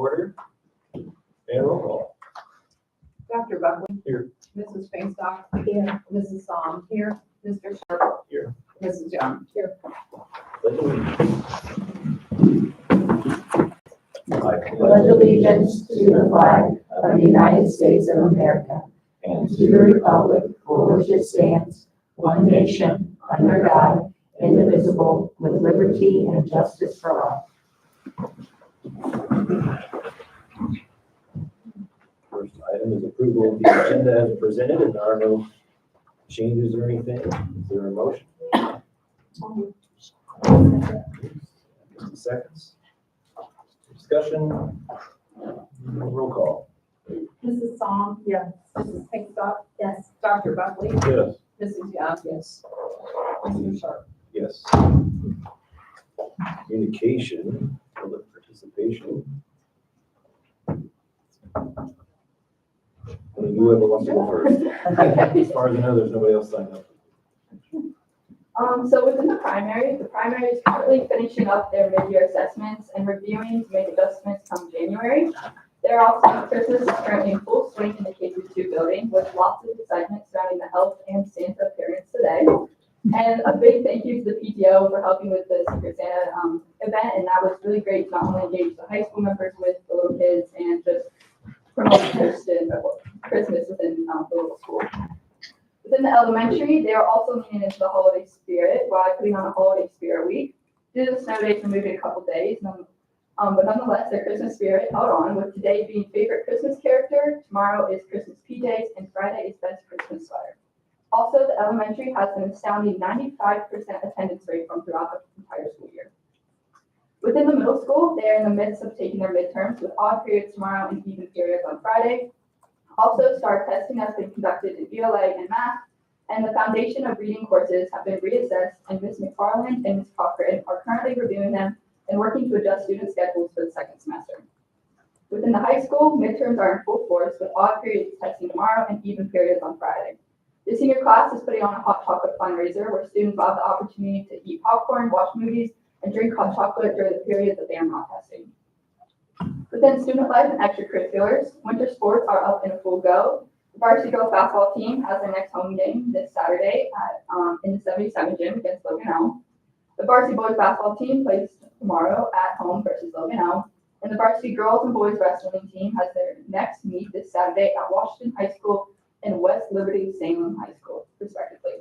order. And roll call. Dr. Buckley. Here. Mrs. Feinstock. Here. Mrs. Psalm. Here. Mr. Sharp. Here. Mrs. Jones. Here. Pledge allegiance. Pledge allegiance to the flag of the United States of America and to the republic for which it stands, one nation, under God, indivisible, with liberty and justice for all. First item is approval of the agenda as presented, and there are no changes or anything. Is there a motion? 60 seconds. Discussion. Roll call. Mrs. Psalm. Yes. Mrs. Feinstock. Yes. Dr. Buckley. Yes. Mrs. Young. Yes. Mr. Sharp. Yes. Communication, public participation. Whoever wants to go first. As far as I know, there's nobody else signed up. So within the primary is currently finishing up their mid-year assessments and reviewing to make adjustments come January. They're also, Christmas is currently in full swing in the K-2 building with lots of excitement surrounding the Elf and Santa appearance today. And a big thank you to the PTO for helping with the Secret Santa event, and that was really great to not only engage the high school members with the little kids and just promote Christmas within the little school. Within the elementary, they are also leaning into the holiday spirit while putting on a holiday spirit week. Due to the snow days, we moved it a couple days, but nonetheless, their Christmas spirit held on, with today being favorite Christmas character, tomorrow is Christmas PJs, and Friday is best Christmas sweater. Also, the elementary has an astounding 95% attendance rate from throughout the entire school year. Within the middle school, they are in the midst of taking their midterms with odd periods tomorrow and even periods on Friday. Also, STAR testing has been conducted in ELA and math, and the foundation of reading courses have been reassessed, and Ms. McFarland and Ms. Cochran are currently reviewing them and working to adjust student schedules for the second semester. Within the high school, midterms are in full force with odd periods testing tomorrow and even periods on Friday. The senior class is putting on a hot chocolate fundraiser where students will have the opportunity to eat popcorn, watch movies, and drink hot chocolate during the periods that they are not testing. Within student life and extracurriculars, winter sports are up in a full go. The varsity girls basketball team has their next home game this Saturday in the 77 gym against Logan Elm. The varsity boys basketball team plays tomorrow at home versus Logan Elm. And the varsity girls and boys wrestling team has their next meet this Saturday at Washington High School and West Liberty Salem High School, respectively.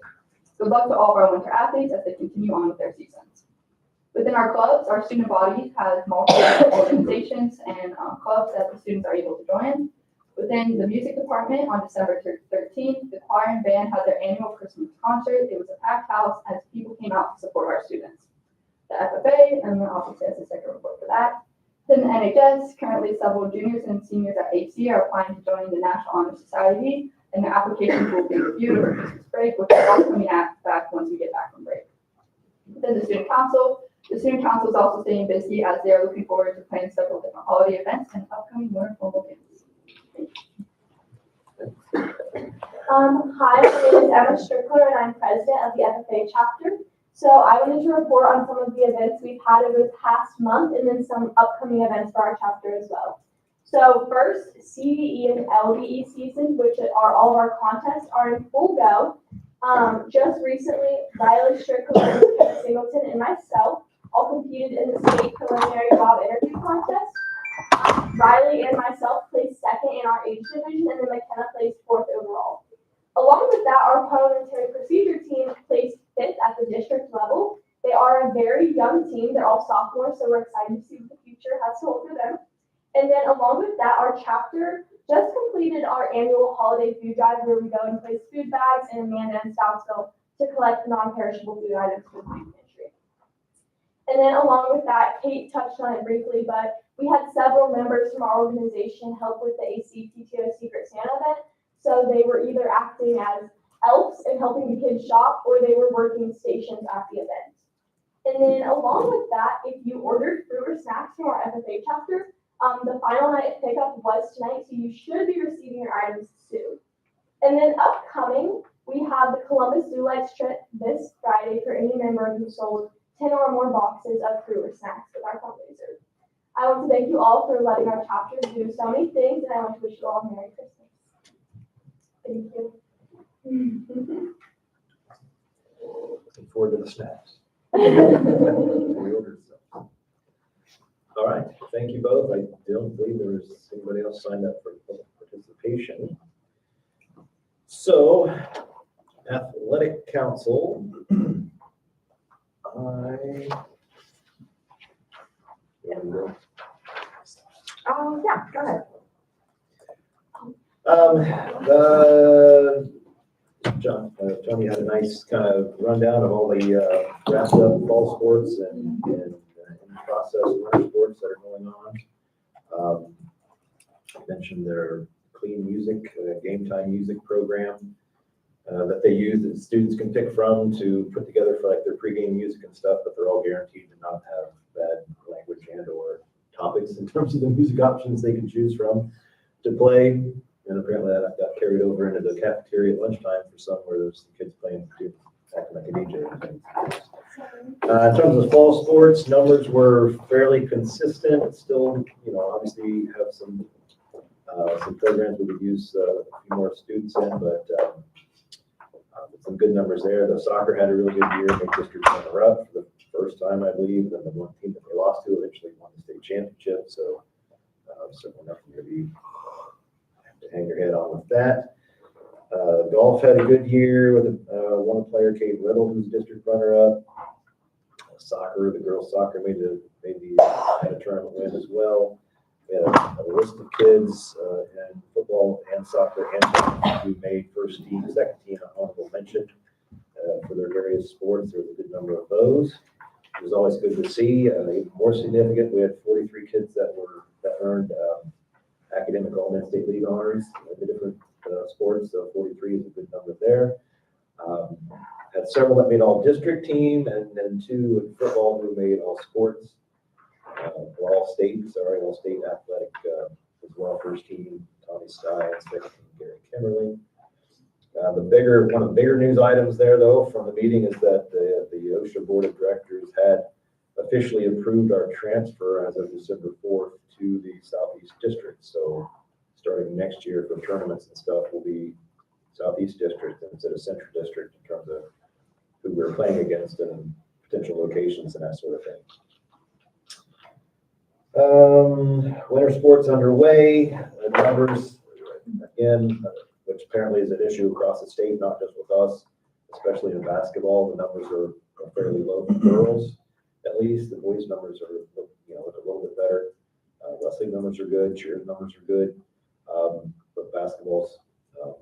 Good luck to all of our winter athletes as they continue on with their seasons. Within our clubs, our student body has multiple organizations and clubs that the students are able to join. Within the music department on December 13th, the choir and band had their annual Christmas concert. It was a packed house as people came out to support our students. The FFA, and then obviously as a second report for that. Then the NHS, currently several juniors and seniors at HC are applying to join the National Honor Society, and their applications will be reviewed over Christmas break, which is all coming back once we get back from break. Then the student council is also staying busy as they are looking forward to planning several different holiday events and upcoming winter formal games. Hi, my name is Emma Strickler and I'm president of the FFA chapter. So I wanted to report on some of the events we've had over the past month and then some upcoming events for our chapter as well. So first, CVE and LVE season, which are all of our contests, are in full go. Just recently, Riley Strickler, Kevin Singleton, and myself all competed in the state preliminary job interview contest. Riley and myself placed second in our age division, and then McKenna placed fourth overall. Along with that, our parliamentary procedure team placed fifth at the district level. They are a very young team. They're all sophomores, so we're excited to see what the future has to hold for them. And then along with that, our chapter just completed our annual holiday food drive where we go and place food bags in Amanda and Southville to collect non-perishable food items for the food pantry. And then along with that, Kate touched on it briefly, but we had several members from our organization help with the ACPTO Secret Santa event. So they were either acting as elves and helping the kids shop, or they were working stations at the event. And then along with that, if you ordered fruit or snacks from our FFA chapter, the final night of pickup was tonight, so you should be receiving your items soon. And then upcoming, we have the Columbus Zoo Lights trip this Friday for any member who sold 10 or more boxes of fruit or snacks with our fundraiser. I want to thank you all for letting our chapter do so many things, and I want to wish you all a Merry Christmas. Thank you. Looking forward to the snacks. We ordered some. All right, thank you both. I don't believe there was anybody else signed up for public participation. So, Athletic Council, Yeah, go ahead. Johnny had a nice kind of rundown of all the wrapped up fall sports and in process winter sports that are going on. I mentioned their clean music, game time music program that they use that students can pick from to put together for like their pregame music and stuff, but they're all guaranteed to not have bad language and or topics in terms of the music options they can choose from to play. And apparently that got carried over into the cafeteria at lunchtime for some where there's some kids playing, acting like a DJ. In terms of fall sports, numbers were fairly consistent. Still, obviously have some programs we could use a few more students in, but some good numbers there. The soccer had a really good year, made district runner-up for the first time, I believe. And the one team that they lost to eventually won the state championship. So certainly nothing to be hang your head on with that. Golf had a good year with one player, Kate Riddle, who's district runner-up. Soccer, the girls' soccer had a tournament win as well. We had a list of kids in football and soccer and who made first team, second team, honorable mention for their various sports. There was a good number of those. It was always good to see. Even more significant, we had 43 kids that earned academic All-Mid State League honors in the different sports, so 43 is a good number there. Had several that made all-district team, and then 2 in football who made all sports, all-state athletic as well, first team, Tommy Stiles, second team, Gary Kimmerly. One of the bigger news items there, though, from the meeting is that the OSHA Board of Directors had officially approved our transfer as of December 4th to the Southeast District. So starting next year for tournaments and stuff will be Southeast District instead of Central District in terms of who we're playing against and potential locations and that sort of thing. Winter sports underway. The numbers, again, which apparently is an issue across the state, not just with us, especially in basketball. The numbers are fairly low for girls, at least. The boys' numbers are, look a little bit better. Wrestling numbers are good. Cheer numbers are good. But basketball's kind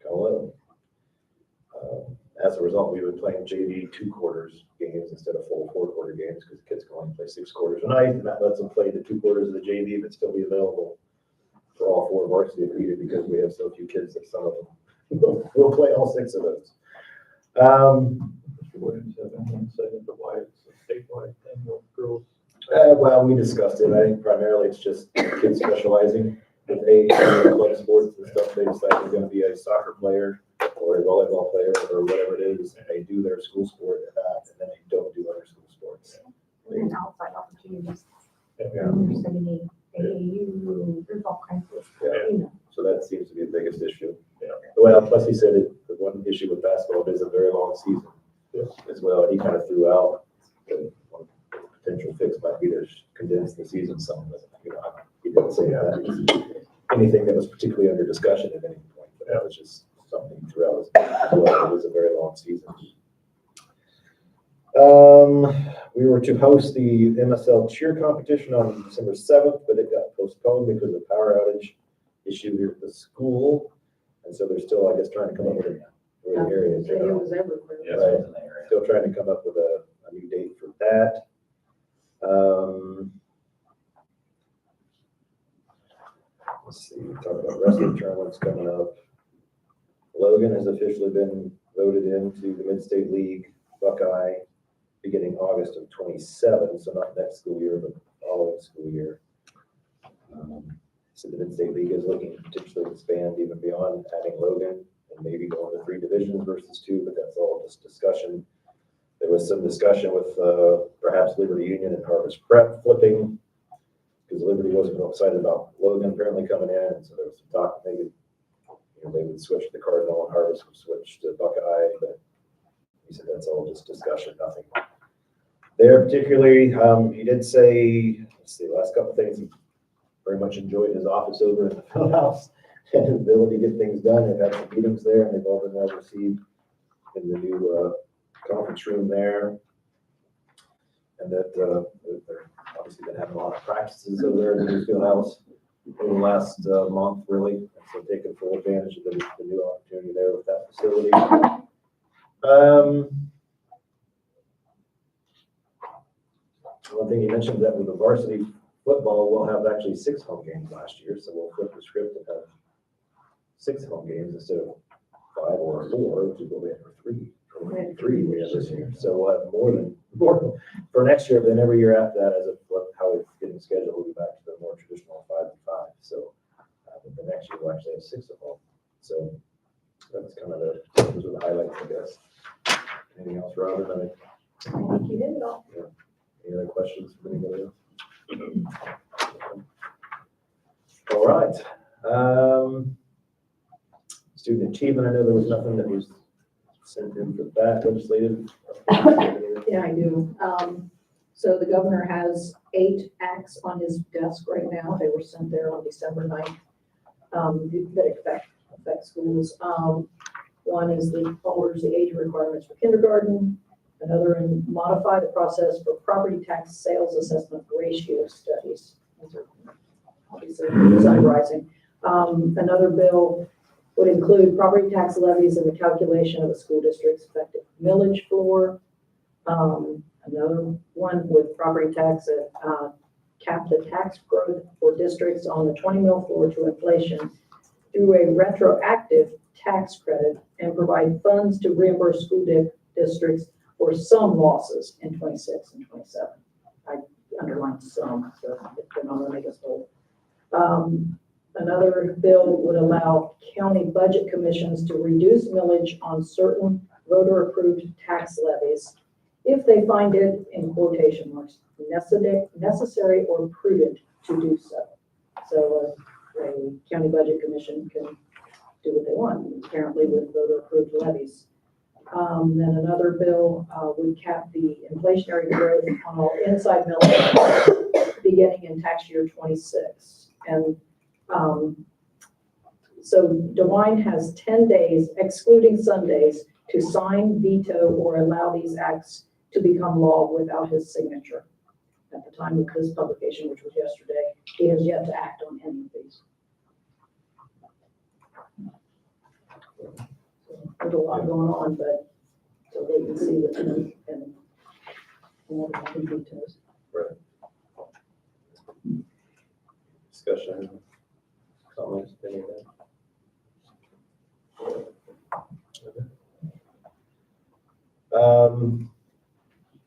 of low. As a result, we've been playing JV 2 quarters games instead of full 4 quarter games because the kids can only play 6 quarters a night, and that lets them play the 2 quarters of the JV but still be available for all 4 varsity if needed because we have so few kids that some of them will play all 6 of those. Williams have anything to say about why it's a statewide thing with girls? Well, we discussed it. I think primarily it's just kids specializing with club sports and stuff. They decide they're going to be a soccer player or a volleyball player or whatever it is, and they do their school sport at that, and then they don't do other school sports. And outside opportunities. Yeah. There's AAU, there's all kinds of, So that seems to be the biggest issue. Yeah. Well, plus he said the one issue with basketball is a very long season as well. And he kind of threw out the one potential fix might be to condense the season some, but he didn't say that anything that was particularly under discussion at any point. But that was just something he threw out as well. It was a very long season. We were to host the MSL cheer competition on December 7th, but it got postponed because of power outage issue here at the school. And so they're still, I guess, trying to come up with a area. it was everywhere. Yes, it was in the area. Still trying to come up with a new date for that. Let's see, we talked about wrestling tournaments coming up. Logan has officially been voted into the Mid-State League Buckeye beginning August of 27, so not next school year, but the following school year. So the Mid-State League is looking to potentially expand even beyond adding Logan and maybe going to 3 divisions versus 2, but that's all just discussion. There was some discussion with perhaps Liberty Union and Harvest Prep flipping because Liberty wasn't real excited about Logan apparently coming in, and so there was some talk that they would switch to Cardinal and Harvest would switch to Buckeye, but he said that's all just discussion, nothing there particularly. He did say, let's see, last couple of things, he very much enjoyed his office over in the field house and his ability to get things done. They've had some meetings there, and they've all been well received in the new conference room there. And that they're obviously been having a lot of practices over there in the new field house over the last month, really. And so taking full advantage of the new opportunity there with that facility. One thing you mentioned that with the varsity football, we'll have actually 6 home games last year, so we'll flip the script and have 6 home games instead of 5 or 4, which is what we had for 3. Three we have this year, so we'll have more for next year. Then every year after that, as of how it's getting scheduled, we'll be back to the more traditional 5-5. So, but the next year we'll actually have 6 of them. So that's kind of those are the highlights, I guess. Anything else, Robin? I think you did it all. Yeah. Any other questions from anybody else? All right. Student achievement. I know there was nothing that was sent in for that legislative. Yeah, I do. So the governor has 8 acts on his desk right now. They were sent there on December 9th that affect schools. One is the lowers the age requirements for kindergarten. Another, and modify the process for property tax sales assessment ratio studies. Those are obviously design rising. Another bill would include property tax levies in the calculation of a school district's effective millage floor. Another one with property tax cap the tax growth for districts on the 20 mil floor to inflation through a retroactive tax credit and provide funds to reimburse school districts for some losses in 26 and 27. I underlined some, so they're not going to make us whole. Another bill would allow county budget commissions to reduce millage on certain voter-approved tax levies if they find it, in quotation marks, necessary or prudent to do so. So a county budget commission can do what they want, apparently with voter-approved levies. Then another bill would cap the inflationary growth on all inside millage beginning in tax year 26. And so DeWine has 10 days, excluding Sundays, to sign, veto, or allow these acts to become law without his signature. At the time of this publication, which was yesterday, he has yet to act on any of these. There's a lot going on, but so they can see what and what the details. Right. Discussion, comments, anything?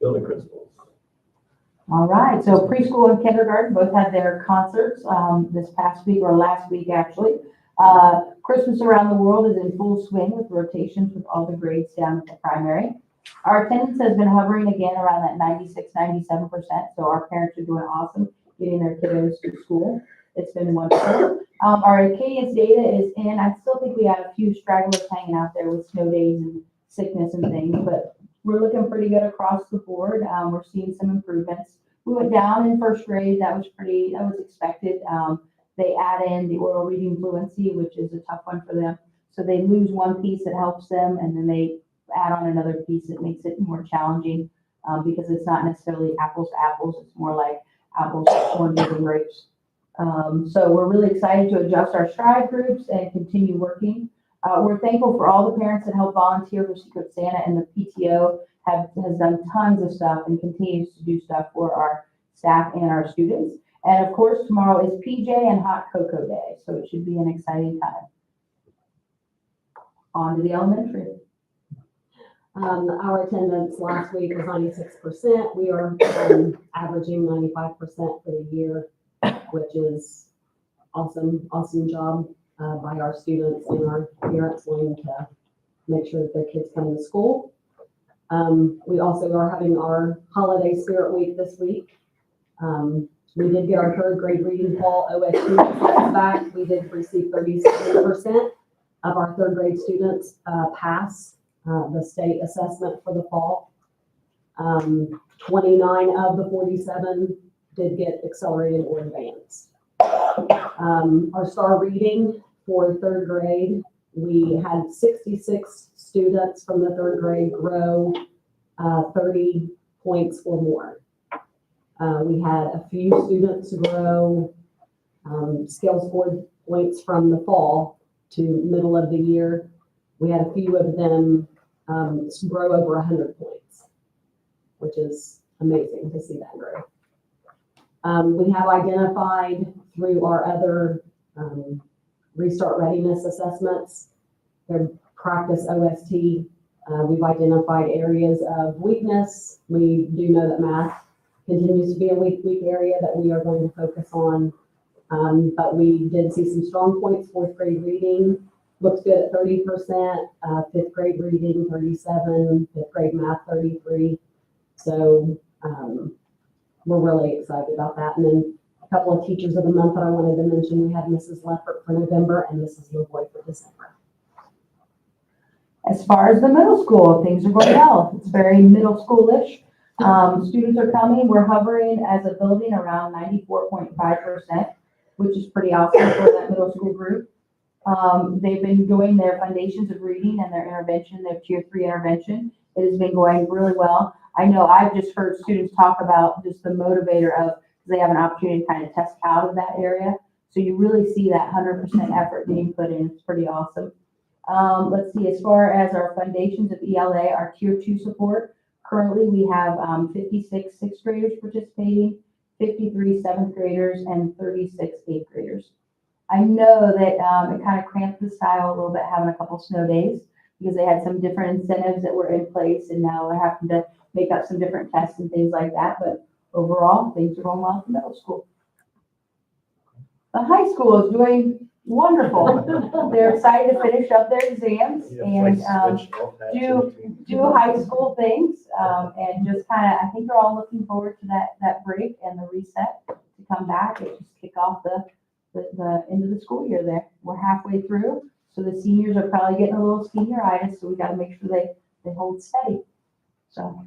Building principals. All right, so preschool and kindergarten both had their concerts this past week, or last week actually. Christmas Around the World is in full swing with rotations with all the grades down at the primary. Our attendance has been hovering again around that 96-97%, so our parents are doing awesome getting their kiddos to school. It's been wonderful. Our Acadians data is in. I still think we have a few stragglers hanging out there with snow days and sickness and things, but we're looking pretty good across the board. We're seeing some improvements. We went down in first grade. That was expected. They add in the oral reading fluency, which is a tough one for them. So they lose one piece that helps them, and then they add on another piece that makes it more challenging because it's not necessarily apples to apples. It's more like apples to oranges and grapes. So we're really excited to adjust our stride groups and continue working. We're thankful for all the parents that help volunteer for Secret Santa, and the PTO has done tons of stuff and continues to do stuff for our staff and our students. And of course, tomorrow is PJ and Hot Cocoa Day, so it should be an exciting time. On to the elementary. Our attendance last week was 96%. We are averaging 95% for the year, which is awesome job by our students and our parents wanting to make sure that their kids come to school. We also are having our holiday spirit week this week. We did get our third grade reading fall OST back. We did receive 37% of our third grade students pass the state assessment for the fall. 29 of the 47 did get accelerated or advanced. Our star reading for third grade, we had 66 students from the third grade grow 30 points or more. We had a few students grow scale scored points from the fall to middle of the year. We had a few of them grow over 100 points, which is amazing to see that grow. We have identified through our other restart readiness assessments, their practice OST, we've identified areas of weakness. We do know that math continues to be a weak area that we are going to focus on. But we did see some strong points. Fourth grade reading looks good at 30%, fifth grade reading 37, fifth grade math 33. So we're really excited about that. And then a couple of teachers of the month that I wanted to mention, we had Mrs. Leffert for November and Mrs. LeBoy for December. As far as the middle school, things are going well. It's very middle schoolish. Students are coming. We're hovering as a building around 94.5%, which is pretty awesome for that middle school group. They've been doing their foundations of reading and their intervention, their tier 3 intervention. It has been going really well. I know I've just heard students talk about just the motivator of, they have an opportunity to kind of test out of that area. So you really see that 100% effort being put in. It's pretty awesome. Let's see, as far as our foundations of ELA, our tier 2 support, currently we have 56 sixth graders participating, 53 seventh graders, and 36 eighth graders. I know that it kind of cramped the style a little bit having a couple snow days because they had some different incentives that were in place, and now they're having to make up some different tests and things like that. But overall, things are going well at the middle school. The high school is doing wonderful. They're excited to finish up their exams and do high school things, and just kind of, I think they're all looking forward to that break and the reset to come back and just kick off the end of the school year there. We're halfway through, so the seniors are probably getting a little senioritis, so we got to make sure they hold steady. So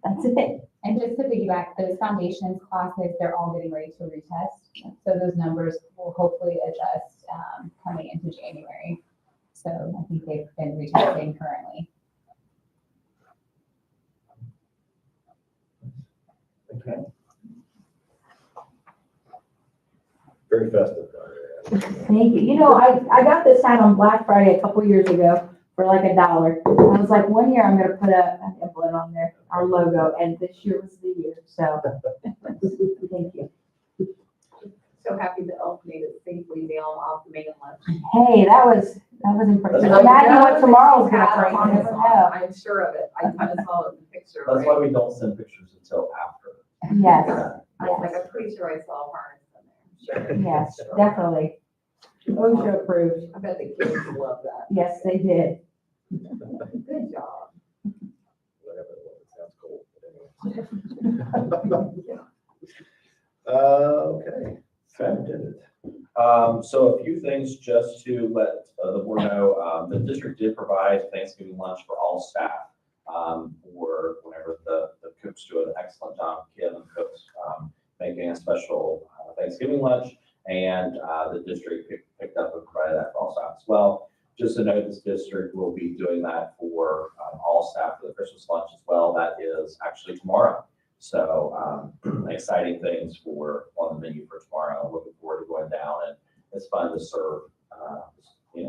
that's it. And just to piggyback, those foundations classes, they're all getting ready to retest. So those numbers will hopefully adjust coming into January. So I think they've been retesting currently. Okay. Very festive. Thank you. You know, I got this hat on Black Friday a couple years ago for like $1. I was like, one year I'm going to put an emblem on there, our logo, and this year was the year. So thank you. So happy that Elf made it safely down off the main line. Hey, that was impressive. Imagine what tomorrow's going to bring. You never know. I'm sure of it. I kind of saw it in the picture. That's why we don't send pictures until after. Yes, I was like, I'm pretty sure I saw a harness in there. yes, definitely. OSHA approved. I bet the kids love that. Yes, they did. Good job. Whatever it was, it sounds cool. But anyway. Okay. Superintendent. So a few things just to let the board know. The district did provide Thanksgiving lunch for all staff for whenever the cooks do an excellent job. Kim and cooks making a special Thanksgiving lunch, and the district picked up and provided that for all staff as well. Just to note, this district will be doing that for all staff for the Christmas lunch as well. That is actually tomorrow. So exciting things on the menu for tomorrow. Looking forward to going down, and it's fun to serve,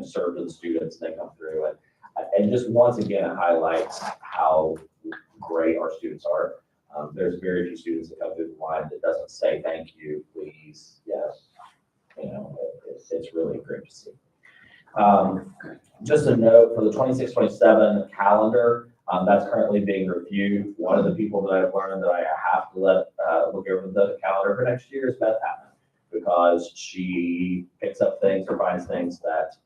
serve to the students. They come through, and just once again, it highlights how great our students are. There's very few students that come through the line that doesn't say thank you, please, yes. It's really great to see. Just a note for the 26-27 calendar, that's currently being reviewed. One of the people that I've learned that I have to let look over the calendar for next year is Beth Hatton, because she picks up things or finds things that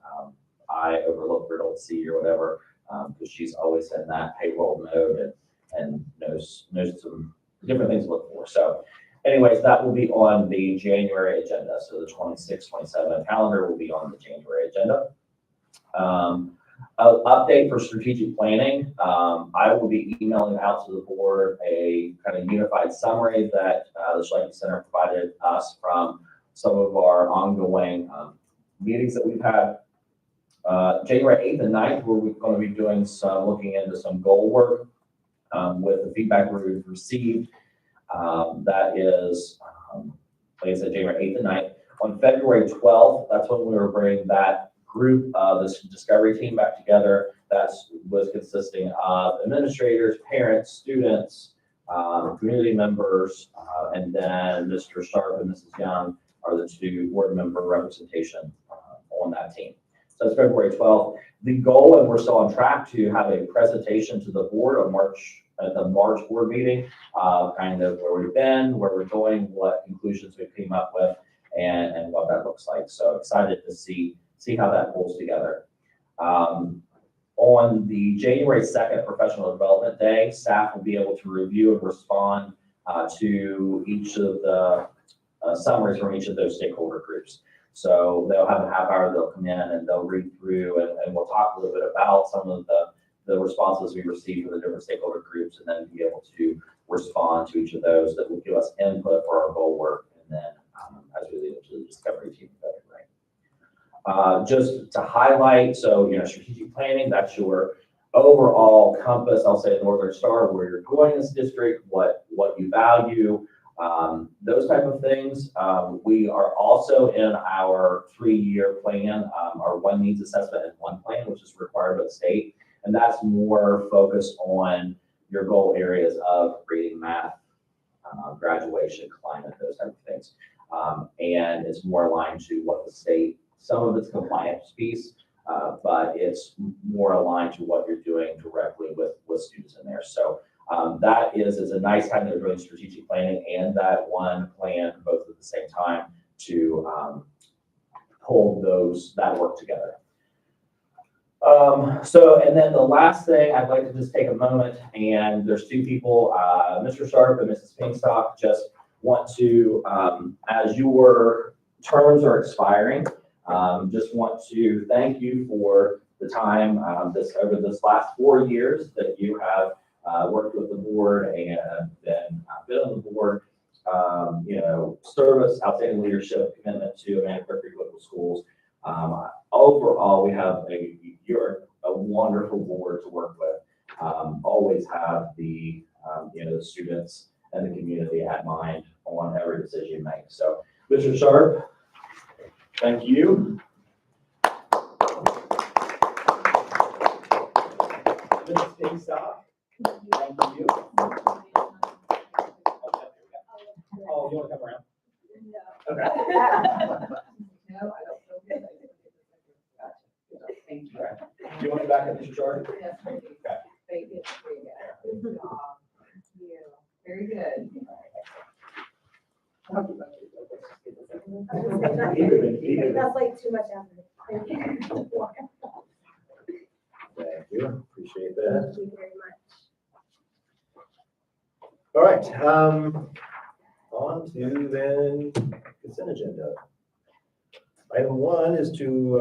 I overlook or don't see or whatever, because she's always in that payroll mode and knows some different things to look for. So anyways, that will be on the January agenda. So the 26, 27 calendar will be on the January agenda. Update for strategic planning. I will be emailing out to the board a kind of unified summary that the Schleicher Center provided us from some of our ongoing meetings that we've had. January 8th and 9th, we're going to be doing looking into some goal work with the feedback we've received. That is, like I said, January 8th and 9th. On February 12th, that's when we were bringing that group, this discovery team back together. That was consisting of administrators, parents, students, community members, and then Mr. Sharp and Mrs. Young are the two board member representation on that team. So it's February 12th. The goal, and we're still on track to have a presentation to the board on at the March board meeting, kind of where we've been, where we're going, what conclusions we came up with, and what that looks like. So excited to see how that pulls together. On the January 2nd Professional Development Day, staff will be able to review and respond to each of the summaries from each of those stakeholder groups. So they'll have a half hour, they'll come in and they'll read through and we'll talk a little bit about some of the responses we received from the different stakeholder groups, and then be able to respond to each of those that will give us input for our goal work, and then as we lead into the discovery team. Just to highlight, so, strategic planning, that's your overall compass, I'll say, Northern Star, where you're going in this district, what you value, those type of things. We are also in our 3-year plan, our one needs assessment and one plan, which is required by the state. And that's more focused on your goal areas of reading, math, graduation, climate, those type of things. And it's more aligned to what the state, some of it's compliance piece, but it's more aligned to what you're doing directly with students in there. So that is a nice time that we're doing strategic planning and that one plan both at the same time to hold that work together. And then the last thing, I'd like to just take a moment, and there's two people, Mr. Sharp and Mrs. Pinkstock, just want to, as your terms are expiring, just want to thank you for the time over this last 4 years that you have worked with the board and then been on the board. Service, outstanding leadership, commitment to Amanda-Clearcreek local schools. Overall, you're a wonderful board to work with. Always have the students and the community at mind on every decision you make. So, Mr. Sharp, thank you. Mrs. Pinkstock, thank you. Oh, you want to come around? Okay. No, I don't feel good. Thank you. Do you want to back up, Mr. Sharp? Yes, thank you. Okay. Thank you. Good job. Thank you. Very good. That's like too much effort. Thank you. Thank you, appreciate that. Thank you very much. All right, on to then consent agenda. Item 1 is to,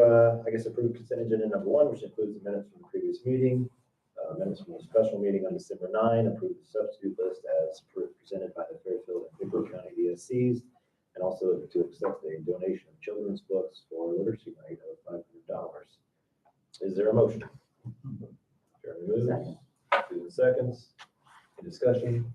approve consent agenda number 1, which includes the minutes from the previous meeting, minutes from the special meeting on December 9, approve the substitute list as presented by the Fairfield and Pembroke County DSCs, and also to accept a donation of children's books for literacy night of $500. Is there a motion? Jeremy moves. Susan seconds. Any discussion?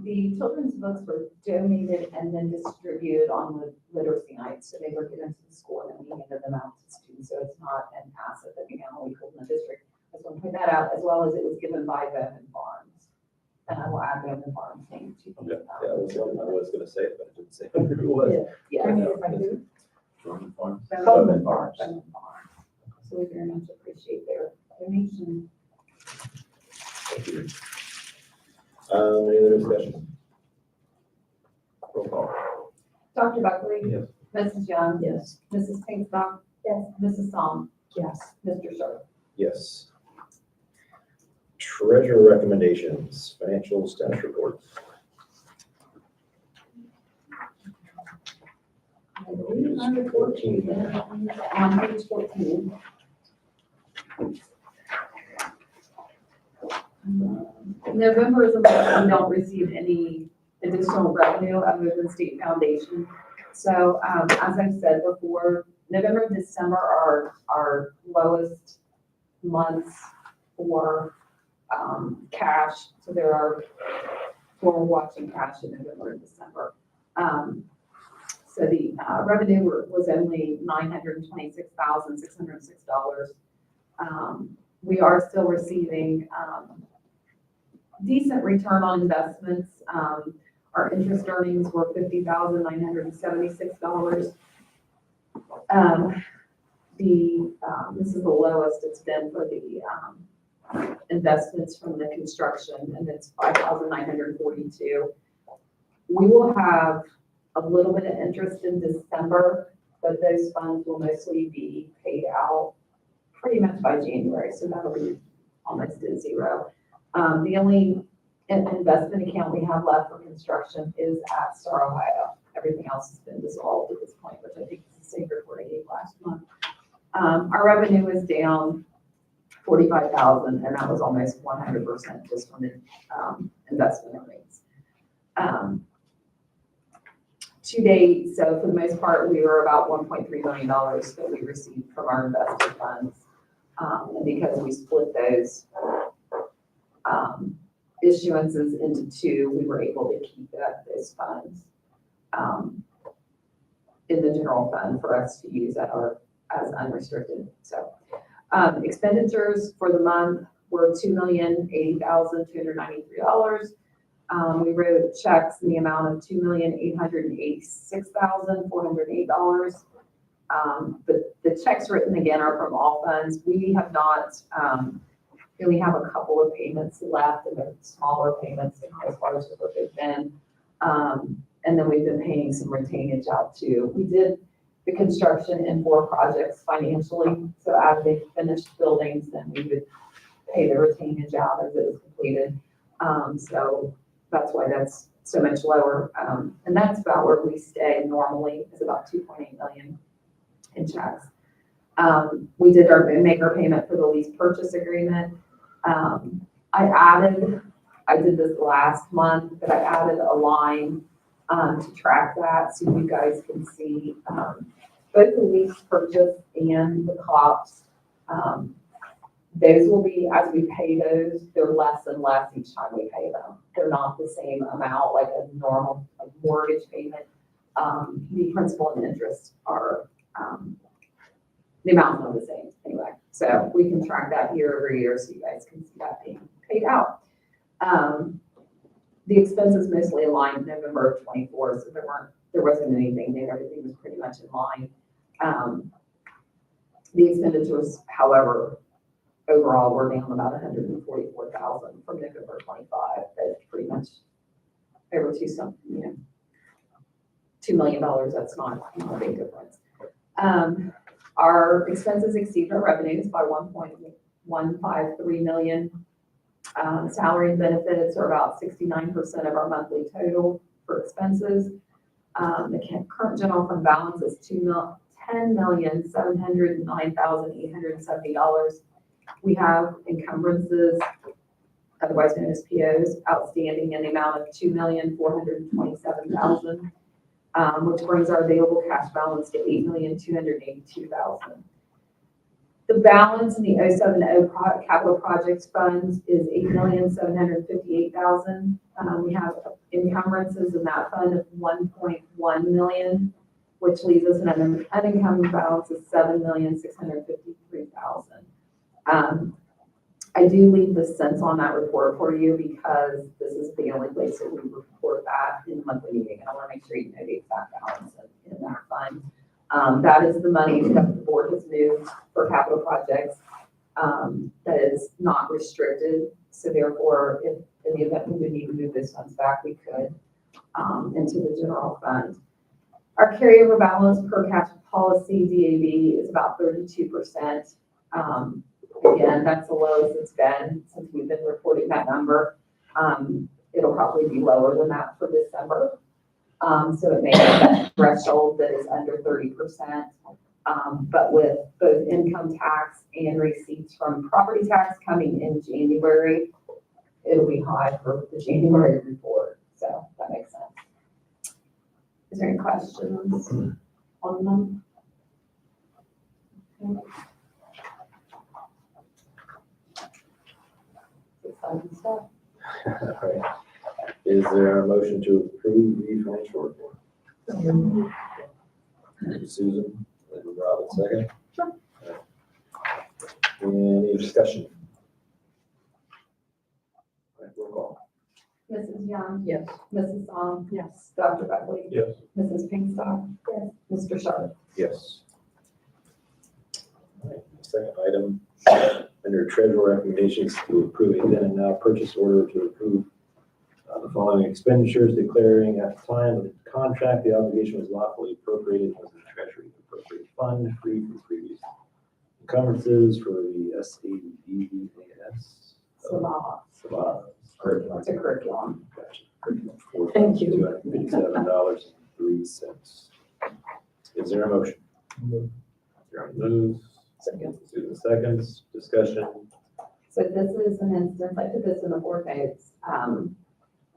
The children's books were donated and then distributed on the literacy night, so they were given to the school and then we handed them out to students, so it's not an asset that we normally hold in the district. I just want to point that out, as well as it was given by Bowman Farms, and I will add Bowman Farms name to the. Okay. Yeah, I was going to say it, but I didn't say who it was. Yeah. Bowman Farms. Bowman Farms. Bowman Farms. So we very much appreciate their donation. Thank you. Any other discussion? Roll call. Dr. Buckley? Yes. Mrs. Young? Yes. Mrs. Pinkstock? Yes. Mrs. Psalm? Yes. Mr. Sharp? Yes. Treasurer recommendations, financial status reports. I believe under 14, yeah, on page 14. November is a month we don't receive any additional revenue other than state foundation. So, as I've said before, November and December are our lowest months for, cash. So there are, we're watching cash in November and December. So the, revenue was only $926,606. We are still receiving, decent return on investments. Our interest earnings were $50,976. This is the lowest it's been for the investments from the construction, and it's 5,942. We will have a little bit of interest in December, but those funds will mostly be paid out pretty much by January, so that'll be almost at zero. The only investment account we have left for construction is at Star Ohio. Everything else has been dissolved at this point, which I think is the same report I gave last month. Our revenue is down 45,000, and that was almost 100% just from the investment earnings. To date, so for the most part, we were about $1.3 million that we received from our invested funds. And because we split those issuances into two, we were able to keep those funds in the general fund for us to use as unrestricted. So expenditures for the month were $2,080,293. We wrote checks in the amount of $2,886,408. But the checks written again are from all funds. We have not, we only have a couple of payments left, and they're smaller payments as far as what they've been. And then we've been paying some retainage out too. We did the construction in 4 projects financially. So as they finished buildings, then we would pay the retainage out as it was completed. So that's why that's so much lower. And that's about where we stay normally, is about 2.8 million in checks. We did make our payment for the lease purchase agreement. I did this last month, but I added a line to track that so you guys can see both the lease purchase and the costs. Those will be, as we pay those, they're less and less each time we pay them. They're not the same amount like a normal mortgage payment. The principal and interest are, the amounts are the same anyway. So we can track that year over year so you guys can see that being paid out. The expenses mostly aligned November of 24, so there wasn't anything there. Everything was pretty much in line. The expenditures, however, overall, we're down about 144,000 from November 25. That's pretty much over $2 million. That's not a big difference. Our expenses exceed our revenues by 1.153 million. Salary and benefits are about 69% of our monthly total for expenses. The current general fund balance is $10,709,870. We have encumbrances, otherwise known as POs, outstanding in the amount of $2,427,000, which brings our available cash balance to $8,282,000. The balance in the 070 capital projects funds is $8,758,000. We have encumbrances in that fund of 1.1 million, which leaves us in an unencumbered balance of $7,653,000. I do leave the cents on that report for you because this is the only place that we report that in the monthly meeting. And I want to make sure you know the exact balance in that fund. That is the money that the board has moved for capital projects that is not restricted. So therefore, if in the event we would need to move those funds back, we could into the general fund. Our carryover balance per capital policy DAB is about 32%. Again, that's the lowest it's been since we've been reporting that number. It'll probably be lower than that for December. So it may be that threshold that is under 30%. But with both income tax and receipts from property tax coming in January, it'll be high for the January report. So that makes sense. Is there any questions on them? Exciting stuff. All right. Is there a motion to approve the financial report? Susan, and Robin, second. Sure. Any discussion? All right, roll call. Mrs. Young? Yes. Mrs. Song? Yes. Dr. Buckley? Yes. Mrs. Pinkstock? Yes. Mr. Sharp? Yes. All right, second item, under treasurer recommendations to approve a then and now purchase order to approve the following expenditures, declaring at the time of the contract, the obligation was lawfully appropriated as the treasury appropriate fund, free from previous encumbrances for the SADBOES. Sabah. Curriculum. It's a curriculum. Gotcha. Thank you. $257.03. Is there a motion? Jeremy moves. Second. Susan seconds. Discussion. So this is an instance, I put this in the board notes,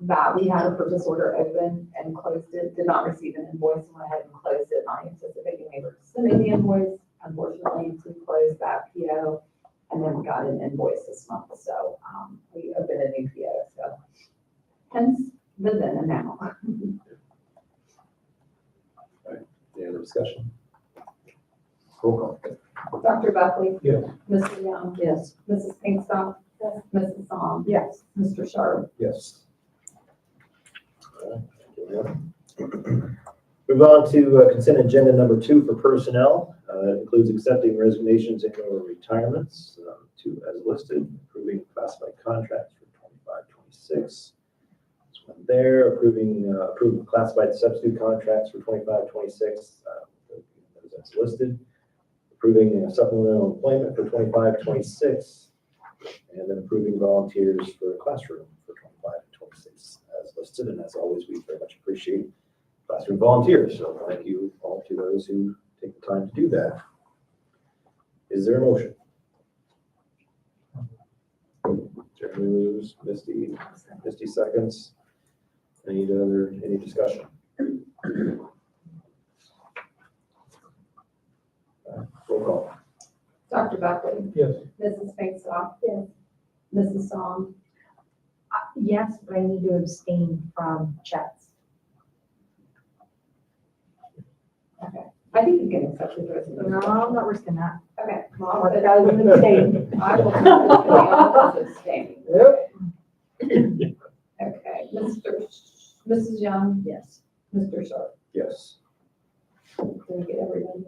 that we had a purchase order open and closed it, did not receive an invoice, and went ahead and closed it, not anticipating they were sending the invoice. Unfortunately, we closed that PO, and then we got an invoice this month, so, we opened a new PO, so hence the then and now. Any other discussion? Roll call. Dr. Buckley? Yes. Mr. Young? Yes. Mrs. Pinkstock? Yes. Mrs. Psalm? Yes. Mr. Sharp? Yes. All right, thank you. Move on to consent agenda number 2 for personnel. That includes accepting resignations and or retirements, 2 as listed, approving classified contracts for 25-26. This one there, approving classified substitute contracts for 25-26, those as listed. Approving supplemental employment for 25-26, and then approving volunteers for a classroom for 25-26 as listed. And as always, we very much appreciate classroom volunteers. So thank you all to those who take the time to do that. Is there a motion? Jeremy moves, Misty seconds. Any discussion? Roll call. Dr. Buckley? Yes. Mrs. Pinkstock? Yes. Mrs. Song? Yes, but I need to abstain from chats. Okay. I think you can accept the resolution. No, I'm not risking that. Okay. Well, But I was abstain. I will abstain. Okay. Mrs. Young? Yes. Mr. Sharp? Yes. Did we get everybody?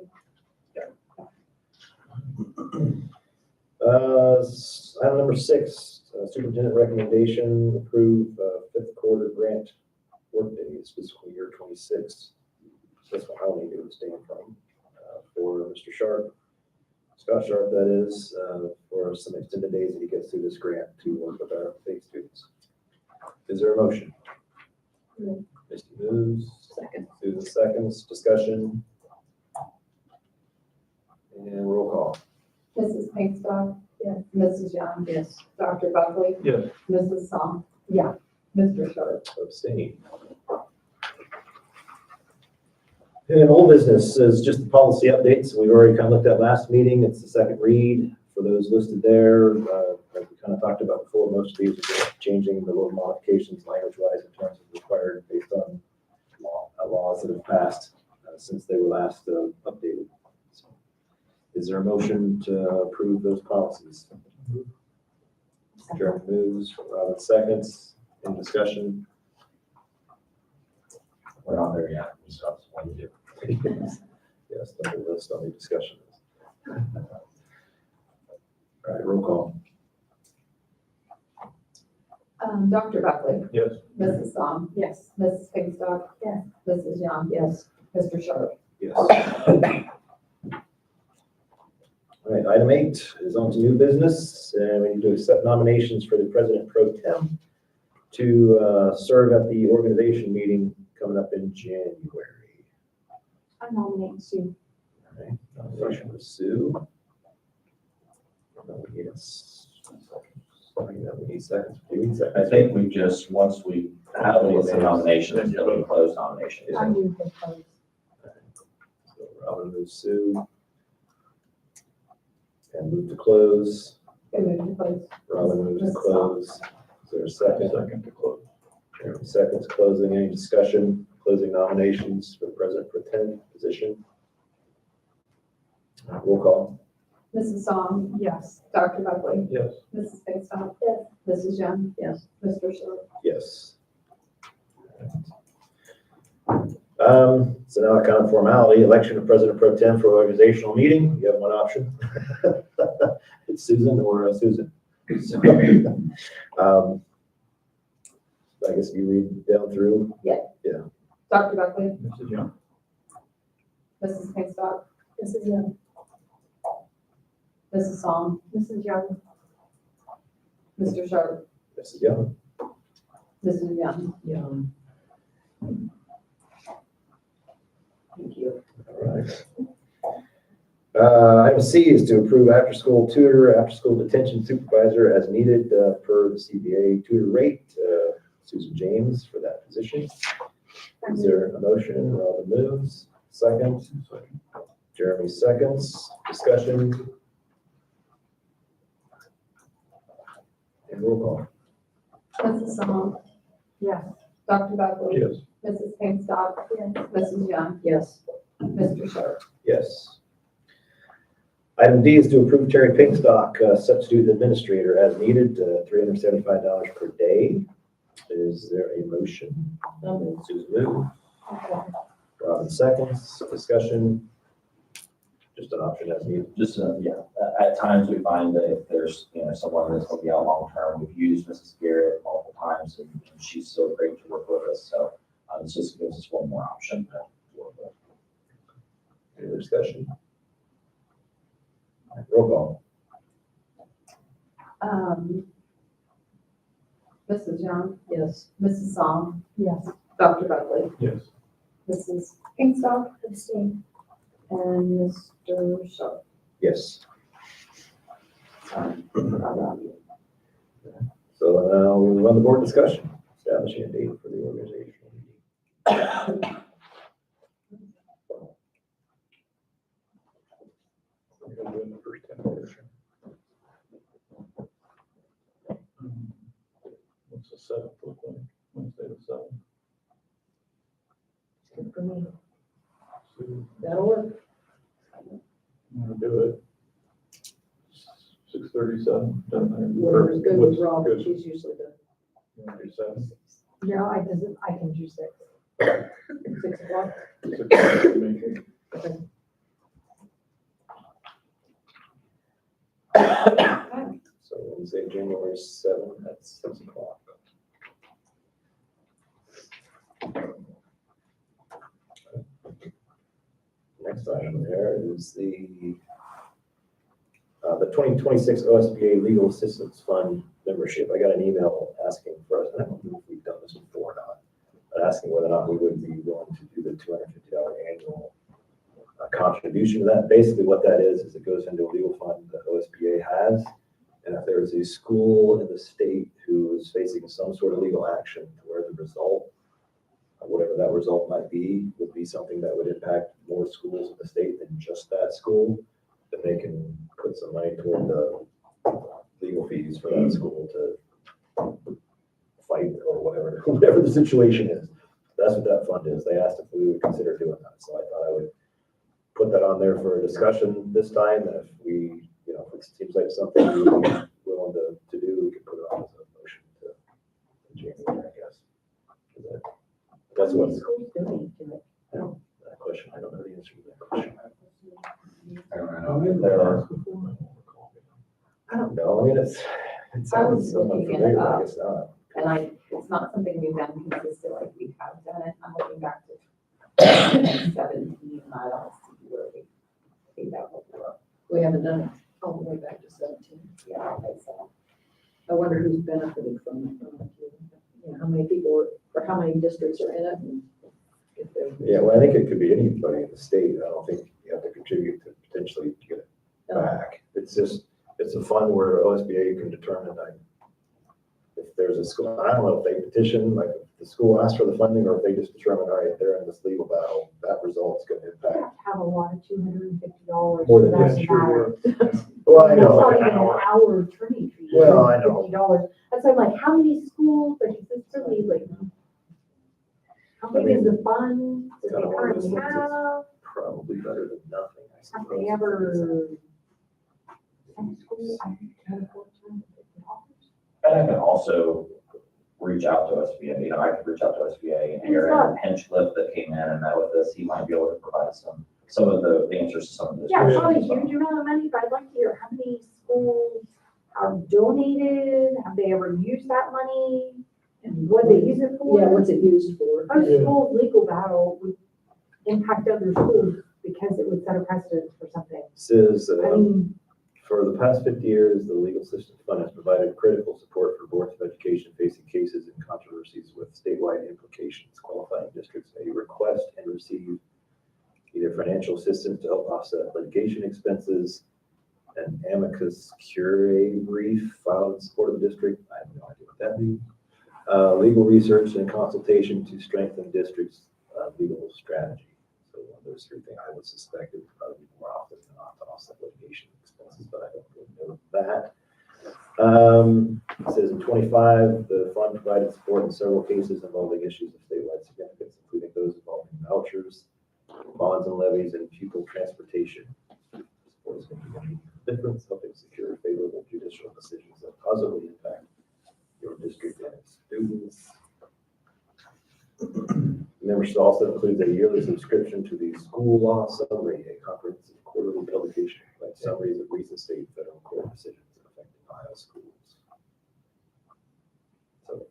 Item number 6, superintendent recommendation, approve 5th quarter grant workdays fiscal year 26. That's what I'll need to abstain from for Mr. Sharp, Scott Sharp, that is, for some extended days that he gets through this grant to work with our faith students. Is there a motion? Misty moves. Second. Susan seconds. Discussion. And roll call. Mrs. Pinkstock? Yes. Mrs. Young? Yes. Dr. Buckley? Yes. Mrs. Song? Yeah. Mr. Sharp? Abstain. And old business is just the policy updates. We've already kind of looked at last meeting. It's the second read for those listed there. Like we kind of talked about before, most of these are just changing the little modifications language-wise in terms of required based on laws that have passed since they were last updated. So, is there a motion to approve those policies? Jeremy moves, Robin seconds. Any discussion? We're not there yet. We still have one to do. Yes, the list on the discussion. All right, roll call. Dr. Buckley? Yes. Mrs. Song? Yes. Mrs. Pinkstock? Yes. Mrs. Young? Yes. Mr. Sharp? Yes. All right, item 8 is on to new business, and we need to accept nominations for the president pro tem to serve at the organization meeting coming coming up in January. I nominate Sue. All right, nomination for Sue. Yes. We need seconds. Do we need seconds? I think we just, once we have the nominations, then we close nominations. I do think so. So Robin moves Sue. And move to close. Robin moves to close. Is there a second? Second to close. Jeremy seconds closing. Any discussion? Closing nominations for the president pro tem position. Roll call. Mrs. Song, Yes. Dr. Buckley, Yes. Mrs. Bankstock. Yes. Mrs. Young. Yes. Mr. Sharp. Yes. So now a kind of formality, election of president pro tem for organizational meeting. You have one option. It's Susan or Susan. So, I guess you read down through. Dr. Buckley, Mrs. Young. Mrs. Bankstock, Mrs. Young. Mrs. Song, Mrs. Young. Mr. Sharp, Mrs. Young. Mrs. Young. Young. Thank you. All right. Item C is to approve after-school tutor, after-school detention supervisor as needed per the CBA tutor rate. Susan James for that position. Is there a motion? Robin moves. Second. Jeremy seconds. Discussion. And roll call. Mrs. Song, Yes. Dr. Buckley, Yes. Mrs. Bankstock, Mrs. Young, Yes. Mr. Sharp. Yes. Item D is to approve Terry Pinkstock, substitute administrator as needed, $375 per day. Is there a motion? Susan move. Robin seconds. Discussion. Just an option as needed. Just, at times we find that if there's, someone that's going to be out long-term, we've used Mrs. Garrett multiple times and she's so great to work with us. So this just gives us one more option to work with. Any other discussion? Roll call. Mrs. Young. Yes. Mrs. Song, Yes. Dr. Buckley, Yes. Mrs. Bankstock, abstain, and Mr. Sharp. Yes. Sorry. So now we'll run the board discussion, establishing a date for the organizational meeting. We're gonna do it in the first 10 minutes. What's the seventh look like? Wednesday the seventh. Good for me. So, That'll work. I'm gonna do it. 6:37. Whatever's good with Rob, she's usually good. You wanna do 7? No, I can do 6. 6 o'clock. 6 for me. So Wednesday, January 7th at 6 o'clock. Next item there is the 2026 OSBA Legal Assistance Fund membership. I got an email asking for us, I don't know if we've done this before or not, but asking whether or not we would be willing to do the $250 annual contribution to that. Basically what that is it goes into a legal fund that OSBA has. And if there's a school in the state who is facing some sort of legal action to where the result, whatever that result might be, would be something that would impact more schools in the state than just that school, then they can put some money toward the legal fees for that school to fight or whatever the situation is. That's what that fund is. They asked if we would consider doing that. So I thought I would put that on there for a discussion this time. And if we, if it seems like something we're willing to do, we can put it on as a motion to January, I guess. That's what. Schools donate to it. That question, I don't know the answer to that question. I don't know. There are, I don't know. I mean, it I sounds was so looking it unfamiliar, up. I guess not. And it's not something we've done consistently, we have done it, I'm looking back to 17, and I don't see where we think that will work. We haven't done it all the way back to 17. Yeah, I think so. I wonder who's benefiting from it. How many people, or how many districts are in it? And Yeah, well, I think it could be anybody in the state. I don't think you have to contribute to potentially get it back. It's just, it's a fund where OSBA can determine like if there's a school, I don't know if they petition, like if the school asks for the funding or if they just determine, all right, they're in this legal battle, that result's gonna impact. Have a lot of $250. More than That's that, sure. Well, I That's know. not I even an know. hour attorney fee. Well, I know. $50. That's why I'm like, how many schools, like, is this really like, how big is the fund that Kind of they one of those currently things that's have? probably better than nothing, I Have suppose. they ever? Some schools, I think, can afford $250. And I can also reach out to SBA, you know, I could reach out to SBA and And Aaron Henchliff that came in and met with us, he might be able to provide some of the answers to some of those. Yeah, it's questions. not a huge amount of money, but I'd like to hear how many schools are donated, have they ever used that money? And what they use it for? Yeah, what's it used for? Our school's legal battle would impact other schools because it would set a precedent for something. Says, I mean, for the past 50 years, the Legal Systems Fund has provided critical support for boards of education facing cases and controversies with statewide implications. Qualifying districts may request and receive either financial assistance to help offset litigation expenses, an amicus curiae brief filed in support of the district. I have no idea what that means. Legal research and consultation to strengthen district's legal strategy. So one of those three things I would suspect it would probably be more often than not to offset litigation expenses, but I don't really know that. It says in 25, the fund provided support in several cases involving issues of statewide significance, including those involving vouchers, bonds and levies, and pupil transportation. Support is going to be making a difference, helping secure favorable judicial decisions that positively impact your district and its students. Membership also includes a yearly subscription to the School Law Summary, a comprehensive quarterly publication that summaries of recent state and federal court decisions affecting Ohio schools. So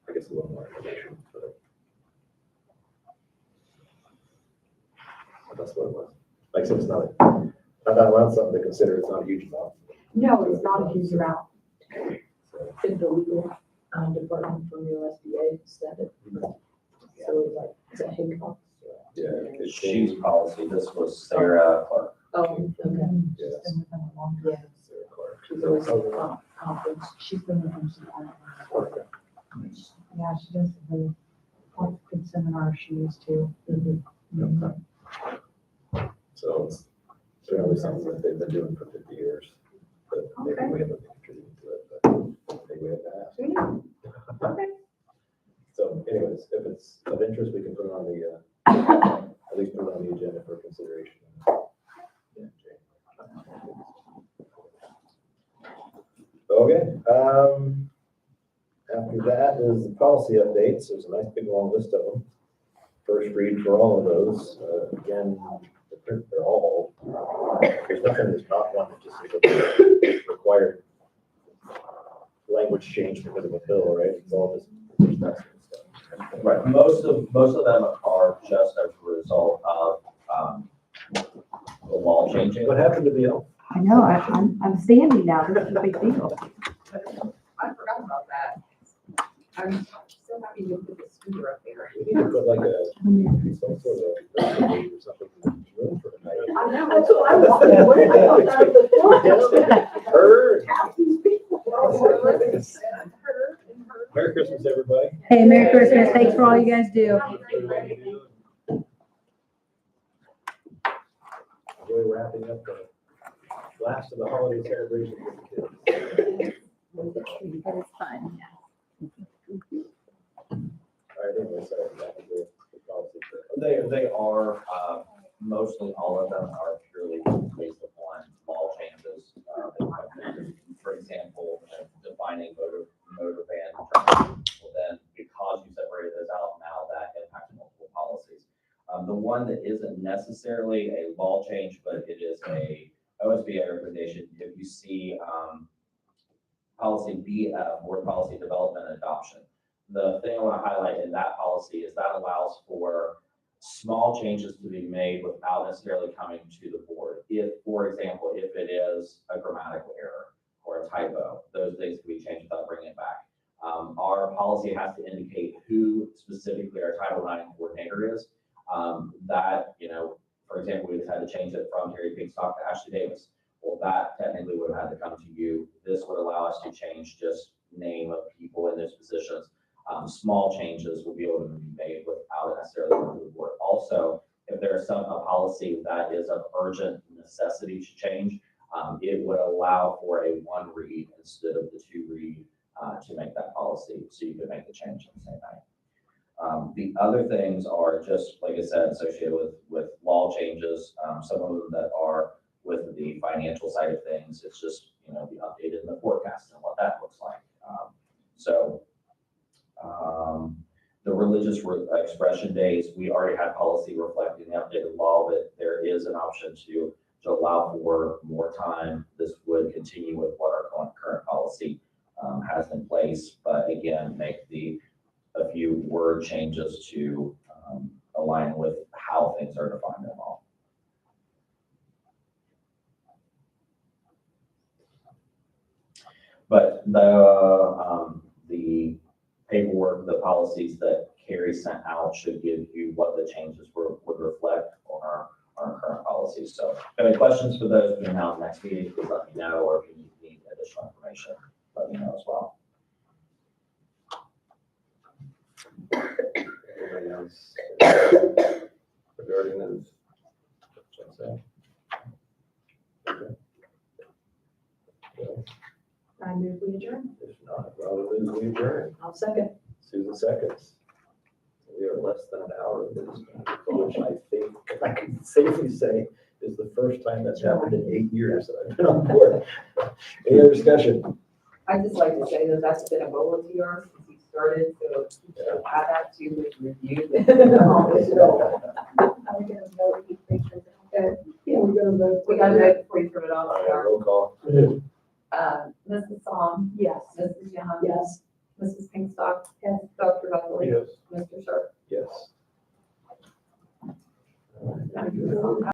I guess a little more information, but that's what it was. Like I said, it's not, I thought around something to consider, it's not a huge amount. no, it's not a huge amount. So, Did the legal department from USDA said it? So like, is it Hancock? yeah, it's She's policy, this was Sarah Clark. Oh, okay. yes. Yeah, Sarah Clark. she's always at the conference. She's been with them since yeah, she does the good seminar she used to. So it's certainly something that they've been doing for 50 years, but maybe we haven't been contributing to it, but maybe we have to ask. Okay. So anyways, if it's of interest, we can put it on the, at least put it on the agenda for consideration. Yeah, okay, after that is the policy updates. There's a nice big long list of them. First read for all of those. Again, they're all, there's nothing that's not one that just required language change because of a bill, right? It's all just. Right, most of them are just as a result of the law changing. What happened to the elf? I know, I'm standing now, this is a big deal. I forgot about that. I'm so happy you put the scooter up there. We need to put like some sort of or something in the room for tonight. I know, that's what I wanted. What did I thought that was the floor? Her. Half these people. Merry Christmas, everybody. Hey, Merry Christmas, thanks for all you guys do. Enjoy wrapping up the last of the holiday celebrations with the kids. But it's fun. All right, anyway, so that was the policy. They are, mostly all of them are purely based upon law changes. For example, defining motor van terms. Well, then, because you separated those out, now that impacts multiple policies. The one that isn't necessarily a law change, but it is a OSBA recommendation, if you see policy BF, board policy development and adoption. The thing I want to highlight in that policy is that allows for small changes to be made without necessarily coming to the board. If, for example, if it is a grammatical error or a typo, those things can be changed without bringing it back. Our policy has to indicate who specifically our Title IX coordinator is. That, for example, we just had to change it from Terry Pinkstock to Ashley Davis. Well, that technically would have had to come to you. This would allow us to change just name of people in those positions. Small changes will be able to be made without necessarily going to the board. Also, if there is a policy that is of urgent necessity to change, it would allow for a one read instead of the two read to make that policy, so you could make the change on the same night. The other things are just, like I said, associated with law changes, some of them that are with the financial side of things. It's just, be updated in the forecast and what that looks like. The religious expression days, we already had policy reflecting the updated law, but there is an option to allow for more time. This would continue with what our current policy has in place, but again, make a few word changes to align with how things are defined in law. But the paperwork, the policies that Carrie sent out should give you what the changes would reflect on our current policies. So if you have any questions for those between now and next meeting, please let me know, or if you need additional information, let me know as well. Anybody else regarding those? Okay. I move we adjourn. If not, Robert moves we adjourn. I'll second. Susan seconds. We are less than an hour into this, which I think I can safely say is the first time that's happened in 8 years that I've been on board. Any other discussion? I'd just like to say that that's been a goal of yours since you started, so add that to with review. Are we gonna vote? Yeah, we're gonna vote. We gotta vote before you turn it All off. right, roll call. Mrs. Song. Yes. Mrs. Young. Yes. Mrs. Pinkstock. Yes. Dr. Buckley. Yes. Mr. Sharp.